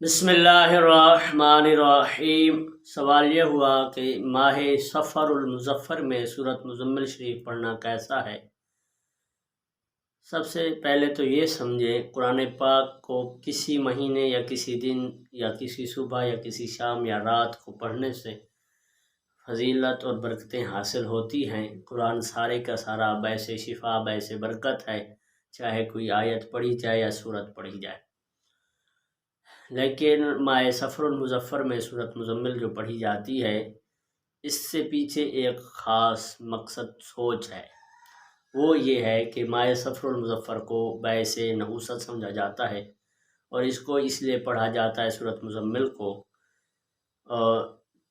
بسم اللہ الرحمن الرحیم۔ سوال یہ ہوا کہ ماہ صفر المظفر میں سورۃ مزمل شریف پڑھنا کیسا ہے؟ سب سے پہلے تو یہ سمجھیں، قرآن پاک کو کسی مہینے یا کسی دن یا کسی صبح یا کسی شام یا رات کو پڑھنے سے فضیلت اور برکتیں حاصل ہوتی ہیں۔ قرآن سارے کا سارا باعث شفا باعث برکت ہے، چاہے کوئی آیت پڑھی جائے یا سورت پڑھی جائے۔ لیکن ماہ صفر المظفر میں سورۃ مزمل جو پڑھی جاتی ہے، اس سے پیچھے ایک خاص مقصد سوچ ہے۔ وہ یہ ہے کہ ماہ صفر المظفر کو باعث نحوست سمجھا جاتا ہے، اور اس کو اس لیے پڑھا جاتا ہے سورۃ مزمل کو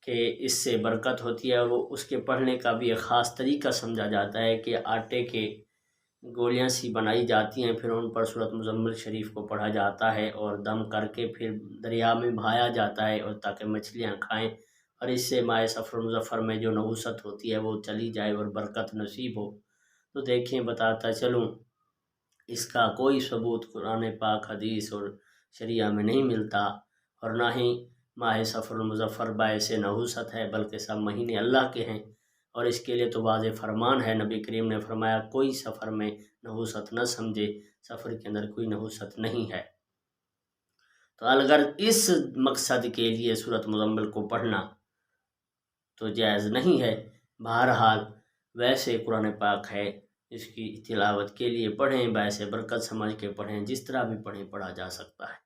کہ اس سے برکت ہوتی ہے، اور وہ اس کے پڑھنے کا بھی ایک خاص طریقہ سمجھا جاتا ہے کہ آٹے کے گولیاں سی بنائی جاتی ہیں، پھر ان پر سورۃ مزمل شریف کو پڑھا جاتا ہے اور دم کر کے پھر دریا میں بہایا جاتا ہے، اور تاکہ مچھلیاں کھائیں، اور اس سے ماہ صفر المظفر میں جو نحوست ہوتی ہے وہ چلی جائے اور برکت نصیب ہو۔ تو دیکھیں، بتاتا چلوں، اس کا کوئی ثبوت قرآن پاک، حدیث اور شریعہ میں نہیں ملتا، اور نہ ہی ماہ صفر المظفر باعث نحوست ہے، بلکہ سب مہینے اللہ کے ہیں، اور اس کے لیے تو واضح فرمان ہے۔ نبی کریم نے فرمایا، کوئی سفر میں نحوست نہ سمجھے، سفر کے اندر کوئی نحوست نہیں ہے۔ تو اگر اس مقصد کے لیے سورۃ مزمل کو پڑھنا تو جائز نہیں ہے۔ بہرحال ویسے قرآن پاک ہے، اس کی تلاوت کے لیے پڑھیں، باعث برکت سمجھ کے پڑھیں، جس طرح بھی پڑھیں، پڑھا جا سکتا ہے۔